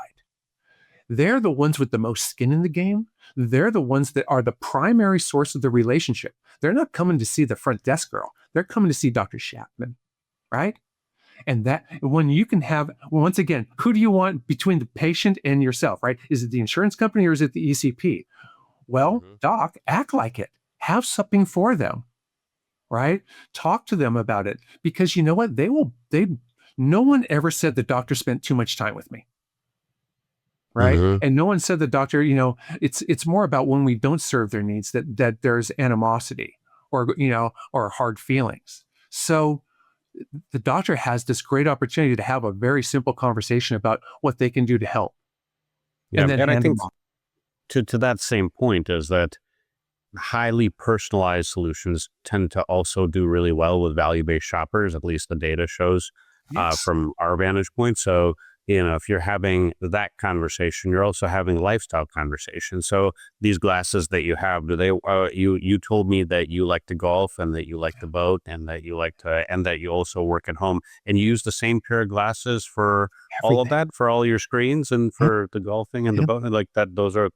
Speaker 1: They're the ones with the most skin in the game. They're the ones that are the primary source of the relationship. They're not coming to see the front desk girl. They're coming to see Dr. Chapman, right? And that when you can have, once again, who do you want between the patient and yourself, right? Is it the insurance company or is it the ECP? Well, doc, act like it. Have something for them, right? Talk to them about it, because you know what? No one ever said the doctor spent too much time with me. Right. And no one said the doctor, it's more about when we don't serve their needs that there's animosity or hard feelings. So the doctor has this great opportunity to have a very simple conversation about what they can do to help.
Speaker 2: Yeah.
Speaker 1: And
Speaker 2: I think to that same point is that highly personalized solutions tend to also do really well with value-based shoppers. At least the data shows from our vantage point. So, if you're having that conversation, you're also having lifestyle conversation. So these glasses that you have, do they, you told me that you like to golf and that you like to boat and that you also work at home, and you use the same pair of glasses for all of that, for all your screens and for the golfing and the boat, like that, those are,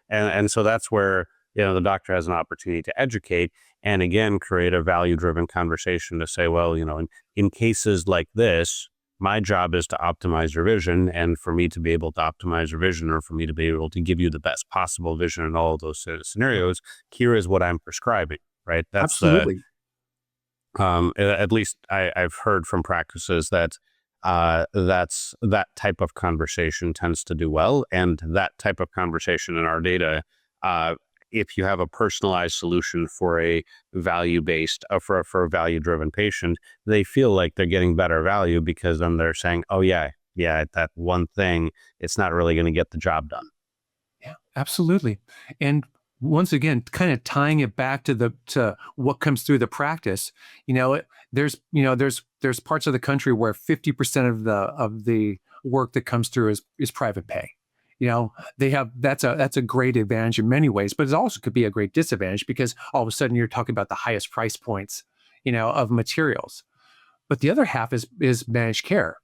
Speaker 2: and so that's where, the doctor has an opportunity to educate and again, create a value-driven conversation to say, well, in cases like this, my job is to optimize your vision, and for me to be able to optimize your vision, or for me to be able to give you the best possible vision in all of those scenarios, here is what I'm prescribing, right? That's
Speaker 1: absolutely.
Speaker 2: At least I've heard from practices that that type of conversation tends to do well, and that type of conversation in our data, if you have a personalized solution for a value-based, for a value-driven patient, they feel like they're getting better value, because then they're saying, oh yeah, that one thing, it's not really going to get the job done.
Speaker 1: Yeah, absolutely. And once again, kind of tying it back to what comes through the practice, there's parts of the country where 50% of the work that comes through is private pay. They have, that's a great advantage in many ways, but it also could be a great disadvantage, because all of a sudden you're talking about the highest price points, of materials. But the other half is managed care.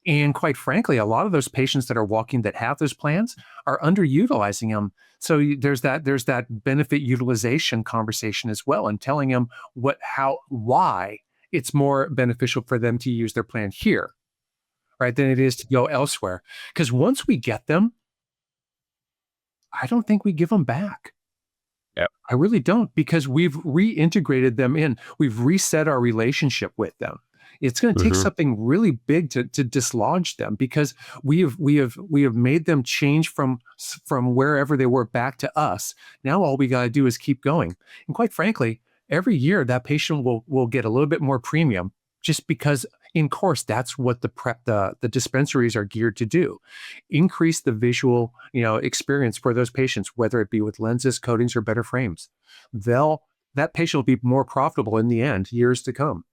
Speaker 1: And quite frankly, a lot of those patients that are walking that have those plans are underutilizing them. So there's that benefit utilization conversation as well, and telling them why it's more beneficial for them to use their plan here, right, than it is to go elsewhere. Because once we get them, I don't think we give them back.
Speaker 2: Yep.
Speaker 1: I really don't, because we've reintegrated them in. We've reset our relationship with them. It's going to take something really big to dislodge them, because we have made them change from wherever they were back to us. Now all we got to do is keep going. And quite frankly, every year that patient will get a little bit more premium, just because in course that's what the dispensaries are geared to do. Increase the visual experience for those patients, whether it be with lenses, coatings, or better frames. That patient will be more profitable in the end, years to come.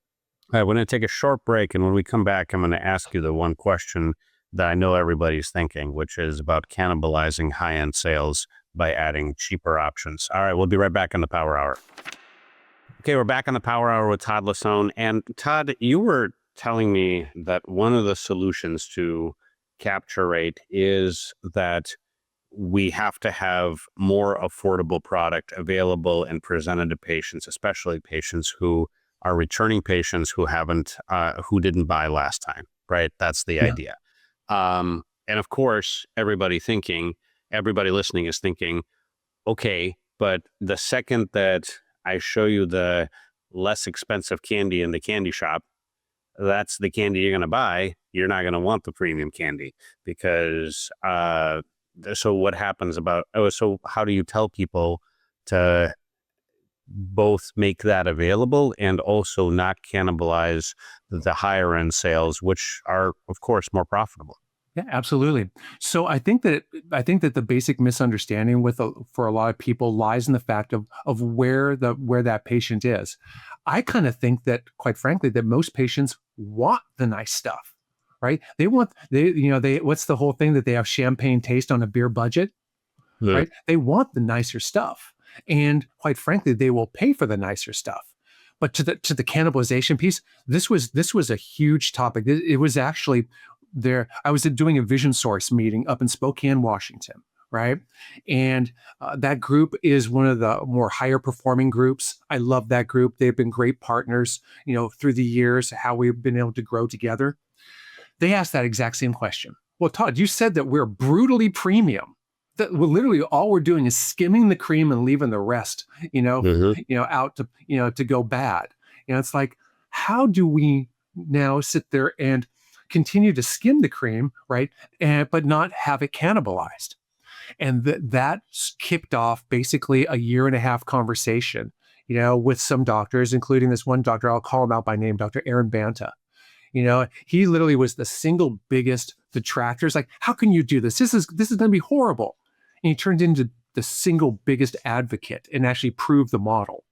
Speaker 2: All right, we're going to take a short break, and when we come back, I'm going to ask you the one question that I know everybody's thinking, which is about cannibalizing high-end sales by adding cheaper options. All right, we'll be right back on the Power Hour. Okay, we're back on the Power Hour with Todd Lossone. And Todd, you were telling me that one of the solutions to capture rate is that we have to have more affordable product available and presented to patients, especially patients who are returning patients who who didn't buy last time, right? That's the idea. And of course, everybody listening is thinking, okay, but the second that I show you the less expensive candy in the candy shop, that's the candy you're going to buy. You're not going to want the premium candy, because so what happens about, so how do you tell people to both make that available and also not cannibalize the higher end sales, which are of course more profitable?
Speaker 1: Yeah, absolutely. So I think that the basic misunderstanding for a lot of people lies in the fact of where that patient is. I kind of think that, quite frankly, that most patients want the nice stuff, right? They what's the whole thing that they have champagne taste on a beer budget,
Speaker 2: Yeah.
Speaker 1: right? They want the nicer stuff, and quite frankly, they will pay for the nicer stuff. But to the cannibalization piece, this was a huge topic. It was actually there. I was doing a Vision Source meeting up in Spokane, Washington, right? And that group is one of the more higher performing groups. I love that group. They've been great partners, through the years, how we've been able to grow together. They asked that exact same question. Well, Todd, you said that we're brutally premium. That we're literally all we're doing is skimming the cream and leaving the rest,
Speaker 2: Mhm.
Speaker 1: out to go bad. It's like, how do we now sit there and continue to skim the cream, right? But not have it cannibalized. And that kicked off basically a year and a half conversation, with some doctors, including this one doctor. I'll call him out by name, Dr. Aaron Banta. He literally was the single biggest detractor. It's like, how can you do this? This is going to be horrible. And he turned into the single biggest advocate and actually proved the model.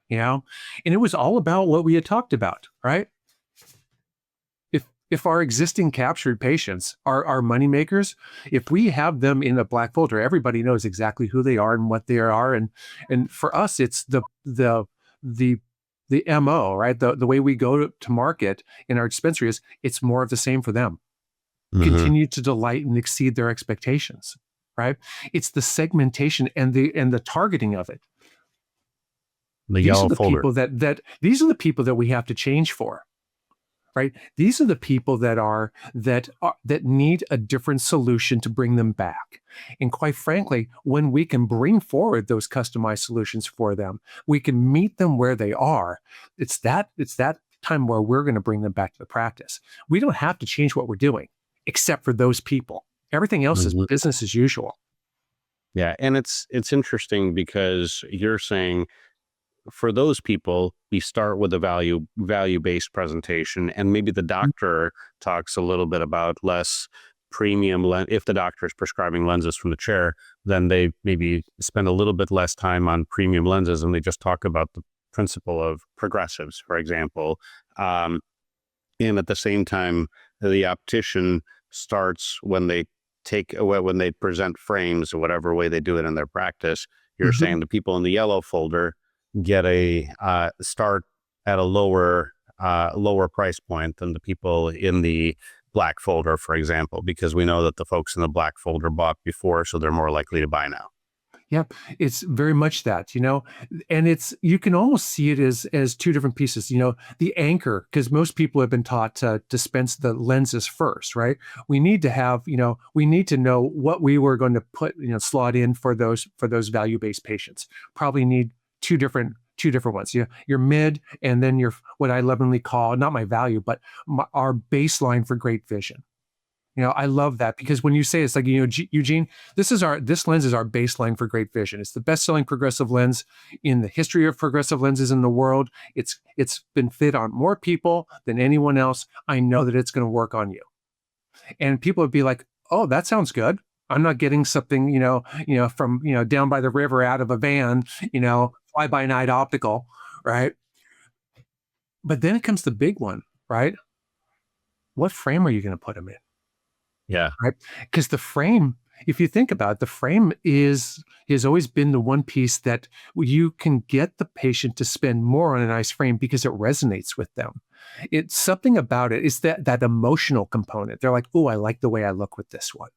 Speaker 1: And it was all about what we had talked about, right? If our existing captured patients are our moneymakers, if we have them in a black folder, everybody knows exactly who they are and what they are. And for us, it's the MO, right? The way we go to market in our dispensary is it's more of the same for them.
Speaker 2: Mhm.
Speaker 1: Continue to delight and exceed their expectations, right? It's the segmentation and the targeting of it.
Speaker 2: The
Speaker 1: These are
Speaker 2: yellow
Speaker 1: the
Speaker 2: folder.
Speaker 1: people these are the people that we have to change for. Right? These are the people that need a different solution to bring them back. And quite frankly, when we can bring forward those customized solutions for them, we can meet them where they are. It's that time where we're going to bring them back to the practice. We don't have to change what we're doing, except for those people. Everything else is
Speaker 2: Mhm.
Speaker 1: business as usual.
Speaker 2: Yeah, and it's interesting because you're saying for those people, we start with a value-based presentation, and maybe the doctor talks a little bit about less premium if the doctor is prescribing lenses from the chair, then they maybe spend a little bit less time on premium lenses, and they just talk about the principle of progressives, for example. Um, and at the same time, the optician starts when they present frames or whatever way they do it in their practice. You're
Speaker 1: Mhm.
Speaker 2: saying the people in the yellow folder get a start at a lower price point than the people in the black folder, for example, because we know that the folks in the black folder bought before, so they're more likely to buy now.
Speaker 1: Yep, it's very much that, and you can almost see it as two different pieces. The anchor, because most people have been taught to dispense the lenses first, right? We need to have, we need to know what we were going to put, slot in for those value-based patients. Probably need two different ones. Your mid, and then your what I lovingly call, not my value, but our baseline for great vision. I love that because when you say it's like, Eugene, this lens is our baseline for great vision. It's the best-selling progressive lens in the history of progressive lenses in the world. It's been fit on more people than anyone else. I know that it's going to work on you. And people would be like, "Oh, that sounds good. I'm not getting something, from, down by the river out of a van, fly by night optical, right?" But then it comes the big one, right? What frame are you going to put them in?
Speaker 2: Yeah.
Speaker 1: Right? Because the frame, if you think about it, the frame has always been the one piece that you can get the patient to spend more on a nice frame because it resonates with them. It's something about it. It's that emotional component. They're like, "Oh, I like the way I look with this one."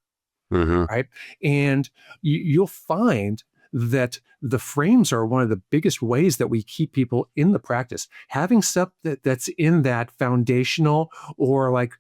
Speaker 2: Hmm.
Speaker 1: Right? And you'll find that the frames are one of the biggest ways that we keep people in the practice. Having stuff that's in that foundational, or like,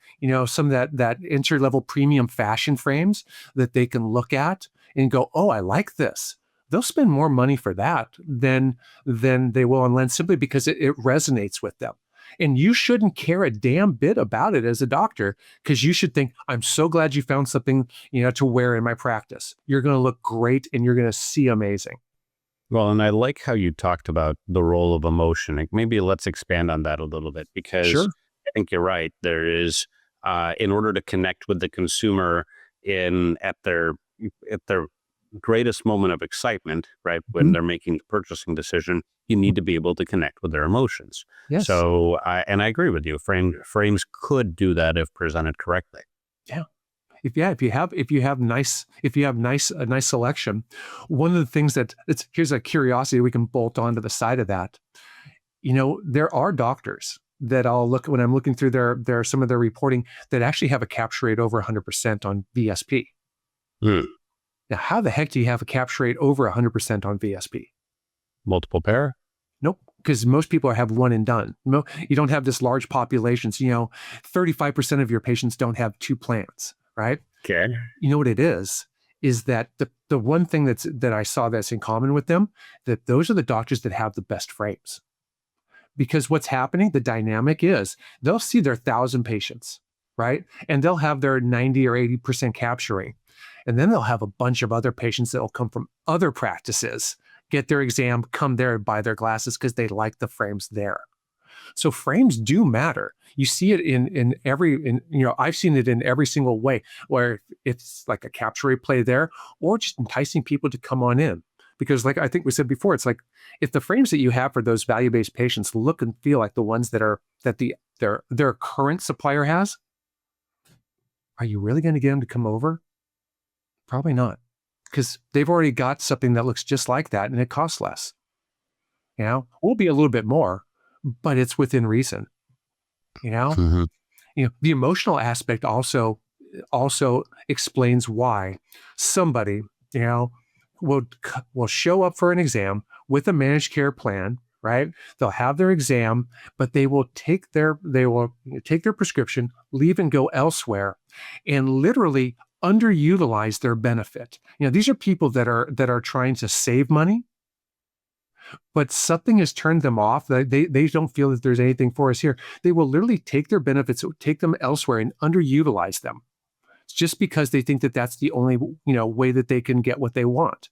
Speaker 1: some of that entry level premium fashion frames that they can look at and go, "Oh, I like this." They'll spend more money for that than they will on lens, simply because it resonates with them. And you shouldn't care a damn bit about it as a doctor, because you should think, I'm so glad you found something, to wear in my practice. You're going to look great and you're going to see amazing.
Speaker 2: Well, and I like how you talked about the role of emotion. Like, maybe let's expand on that a little bit, because
Speaker 1: Sure.
Speaker 2: I think you're right. There is, in order to connect with the consumer at their greatest moment of excitement, right, when
Speaker 1: Mhm.
Speaker 2: they're making the purchasing decision, you need to be able to connect with their emotions.
Speaker 1: Yes.
Speaker 2: So, and I agree with you. Frames could do that if presented correctly.
Speaker 1: Yeah. If you have a nice selection, one of the things here's a curiosity we can bolt onto the side of that. There are doctors that I'll look when I'm looking through some of their reporting that actually have a capture rate over 100% on VSP.
Speaker 2: Hmm.
Speaker 1: Now, how the heck do you have a capture rate over 100% on VSP?
Speaker 2: Multiple pair?
Speaker 1: Nope, because most people have one and done. No, you don't have this large populations. 35% of your patients don't have two plans, right?
Speaker 2: Okay.
Speaker 1: You know what it is that the one thing that I saw that's in common with them, that those are the doctors that have the best frames. Because what's happening, the dynamic is they'll see their 1,000 patients, right? And they'll have their 90 or 80% capture rate. And then they'll have a bunch of other patients that will come from other practices, get their exam, come there and buy their glasses because they like the frames there. So frames do matter. You see it I've seen it in every single way, where it's like a capture rate play there, or just enticing people to come on in. Because like I think we said before, it's like if the frames that you have for those value-based patients look and feel like the ones their current supplier has, are you really going to get them to come over? Probably not, because they've already got something that looks just like that and it costs less. Will be a little bit more, but it's within reason. You know,
Speaker 2: Mhm.
Speaker 1: the emotional aspect also explains why somebody, you know, will show up for an exam with a managed care plan, right? They'll have their exam, but they will take their prescription, leave and go elsewhere, and literally underutilize their benefit. These are people that are trying to save money, but something has turned them off. They don't feel that there's anything for us here. They will literally take their benefits, take them elsewhere, and underutilize them just because they think that that's the only way that they can get what they want.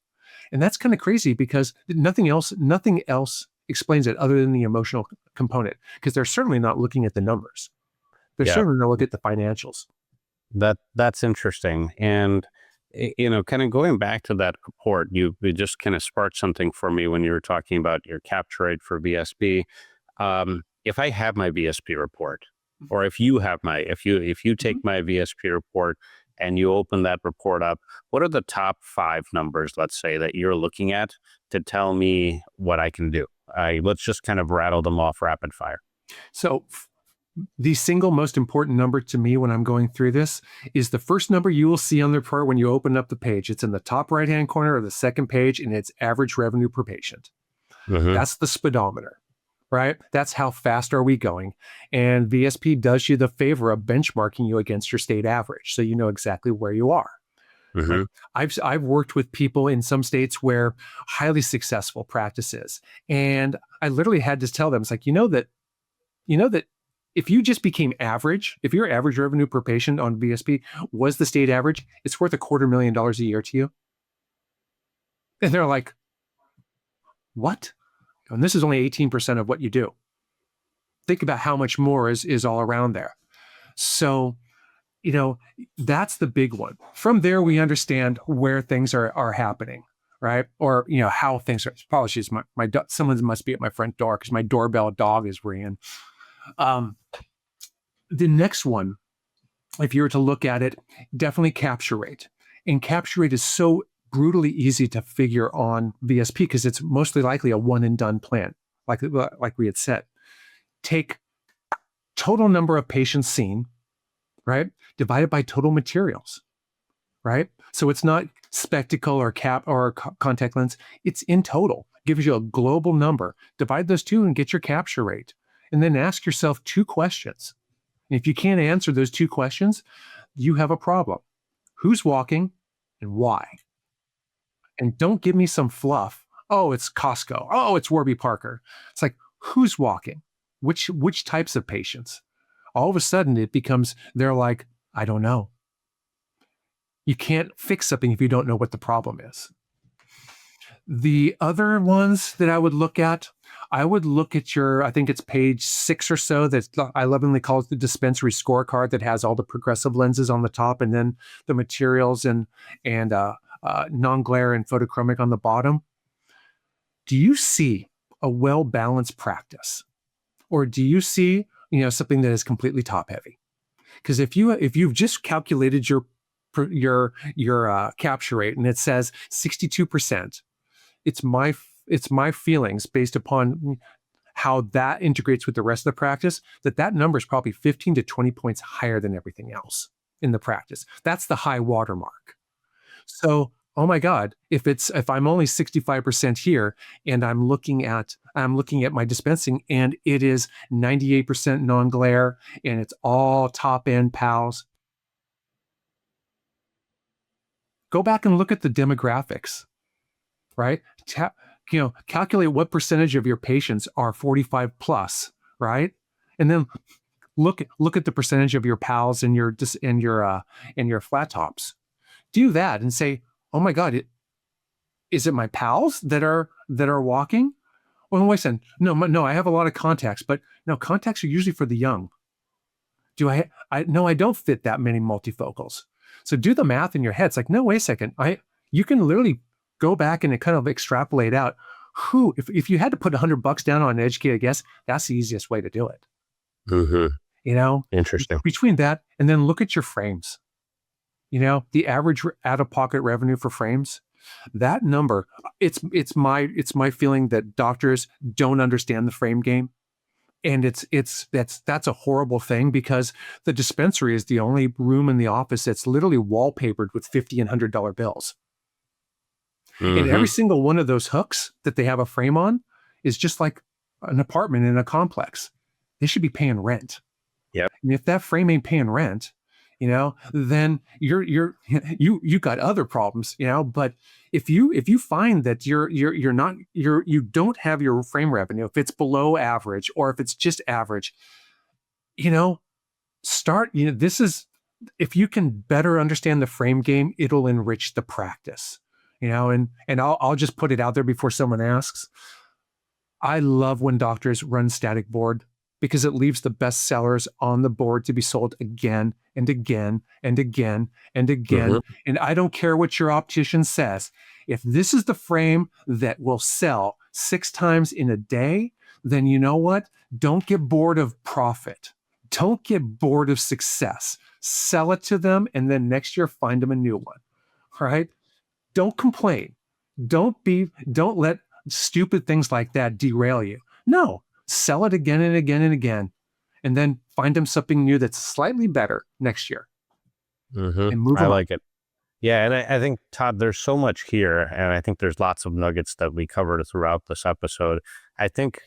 Speaker 1: And that's kind of crazy, because nothing else explains it other than the emotional component, because they're certainly not looking at the numbers. They're
Speaker 2: Yeah.
Speaker 1: certainly not looking at the financials.
Speaker 2: That's interesting. And kind of going back to that report, it just kind of sparked something for me when you were talking about your capture rate for VSP. If I have my VSP report, or if you take my VSP report and you open that report up, what are the top 5 numbers, let's say, that you're looking at to tell me what I can do? Let's just kind of rattle them off rapid fire.
Speaker 1: So the single most important number to me when I'm going through this is the first number you will see on the report when you open up the page. It's in the top right-hand corner of the second page, and it's average revenue per patient.
Speaker 2: Mm-hmm.
Speaker 1: That's the speedometer, right? That's how fast are we going. And VSP does you the favor of benchmarking you against your state average, so you know exactly where you are.
Speaker 2: Mm-hmm.
Speaker 1: Right? I've worked with people in some states where highly successful practices, and I literally had to tell them, it's like, that if you just became average, if your average revenue per patient on VSP was the state average, it's worth $250,000 a year to you. And they're like, what? And this is only 18% of what you do. Think about how much more is all around there. So, that's the big one. From there, we understand where things are happening, right? Or, how things are. Apologies, someone must be at my front door because my doorbell dog is ringing. The next one, if you were to look at it, definitely capture rate. And capture rate is so brutally easy to figure on VSP because it's mostly likely a one and done plan, like we had said. Take total number of patients seen, right? Divided by total materials, right? So it's not spectacle or contact lens. It's in total. Gives you a global number. Divide those two and get your capture rate. And then ask yourself 2 questions. And if you can't answer those 2 questions, you have a problem. Who's walking and why? And don't give me some fluff. Oh, it's Costco. Oh, it's Warby Parker. It's like, who's walking? Which types of patients? All of a sudden it becomes, they're like, I don't know. You can't fix something if you don't know what the problem is. The other ones that I would look at your, I think it's page 6 or so, that I lovingly call it the dispensary scorecard, that has all the progressive lenses on the top and then the materials and non-glare and photochromic on the bottom. Do you see a well-balanced practice? Or do you see, something that is completely top heavy? Because if you've just calculated your capture rate and it says 62%, it's my feelings based upon how that integrates with the rest of the practice, that number is probably 15 to 20 points higher than everything else in the practice. That's the high watermark. So, oh my God, if I'm only 65% here and I'm looking at my dispensing and it is 98% non-glare and it's all top end pals, go back and look at the demographics, right? Calculate what percentage of your patients are 45 plus, right? And then look at the percentage of your pals and your flat tops. Do that and say, oh my God, is it my pals that are walking? Well, wait a second. No, I have a lot of contacts, but no, contacts are usually for the young. Do I don't fit that many multifocals. So do the math in your head. It's like, no, wait a second. You can literally go back and kind of extrapolate out if you had to put $100 down on an educated guess, that's the easiest way to do it.
Speaker 2: Mm-hmm. Interesting.
Speaker 1: Between that and then look at your frames. The average out-of-pocket revenue for frames, that number, it's my feeling that doctors don't understand the frame game. And that's a horrible thing, because the dispensary is the only room in the office that's literally wallpapered with $50 and $100 bills. Mm-hmm. And every single one of those hooks that they have a frame on is just like an apartment in a complex. They should be paying rent.
Speaker 2: Yep.
Speaker 1: And if that frame ain't paying rent, then you got other problems, but if you find that you don't have your frame revenue, if it's below average or if it's just average, if you can better understand the frame game, it'll enrich the practice, and I'll just put it out there before someone asks. I love when doctors run static board, because it leaves the best sellers on the board to be sold again and again and again and again. Mm-hmm. And I don't care what your optician says. If this is the frame that will sell 6 times in a day, then you know what? Don't get bored of profit. Don't get bored of success. Sell it to them, and then next year find them a new one. All right? Don't complain. Don't let stupid things like that derail you. No. Sell it again and again and again, and then find them something new that's slightly better next year.
Speaker 2: Mm-hmm.
Speaker 1: And move on.
Speaker 2: I like it. Yeah, and I think, Todd, there's so much here, and I think there's lots of nuggets that we covered throughout this episode. I think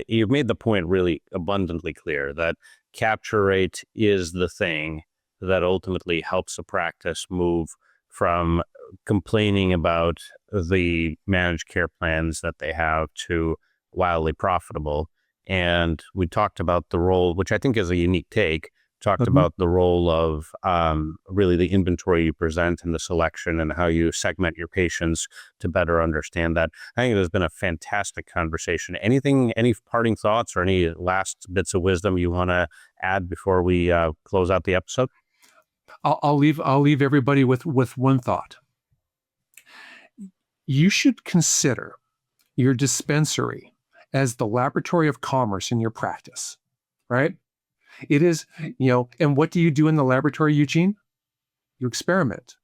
Speaker 2: you've made the point really abundantly clear that capture rate is the thing that ultimately helps a practice move from complaining about the managed care plans that they have to wildly profitable. And we talked about the role, which I think is a unique take, talked about the role of really the inventory you present and the selection and how you segment your patients to better understand that. I think it has been a fantastic conversation. Any parting thoughts or any last bits of wisdom you want to add before we close out the episode?
Speaker 1: I'll leave everybody with one thought. You should consider your dispensary as the laboratory of commerce in your practice, right? It is, and what do you do in the laboratory, Eugene? You experiment,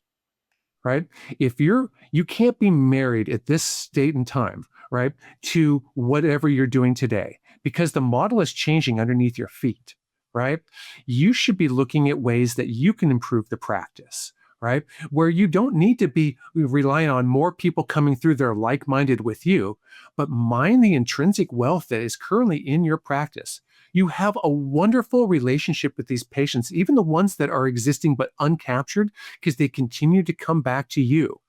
Speaker 1: right? You can't be married at this state and time, right, to whatever you're doing today, because the model is changing underneath your feet, right? You should be looking at ways that you can improve the practice, right? Where you don't need to be relying on more people coming through that are like-minded with you, but mine the intrinsic wealth that is currently in your practice. You have a wonderful relationship with these patients, even the ones that are existing but uncaptured, because they continue to come back to you.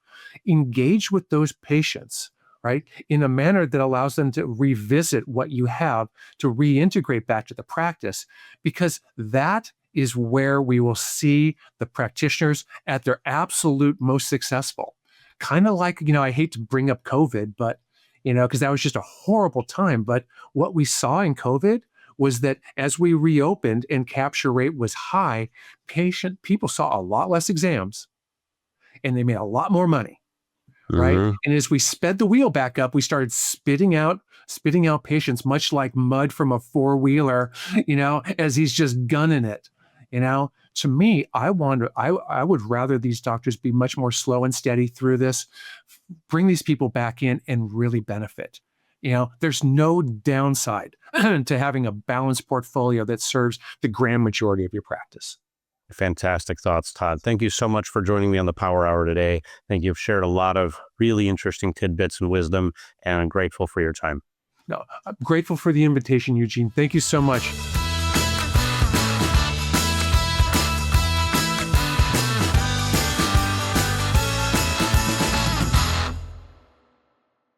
Speaker 1: Engage with those patients, right? In a manner that allows them to revisit what you have, to reintegrate back to the practice, because that is where we will see the practitioners at their absolute most successful. Kind of like, I hate to bring up COVID, but, because that was just a horrible time. But what we saw in COVID was that as we reopened and capture rate was high, people saw a lot less exams and they made a lot more money, right?
Speaker 2: Mm-hmm.
Speaker 1: And as we sped the wheel back up, we started spitting out patients, much like mud from a four-wheeler, as he's just gunning it. To me, I would rather these doctors be much more slow and steady through this, bring these people back in and really benefit. There's no downside to having a balanced portfolio that serves the grand majority of your practice.
Speaker 2: Fantastic thoughts, Todd. Thank you so much for joining me on the Power Hour today. I think you've shared a lot of really interesting tidbits and wisdom, and I'm grateful for your time.
Speaker 1: No, I'm grateful for the invitation, Eugene. Thank you so much.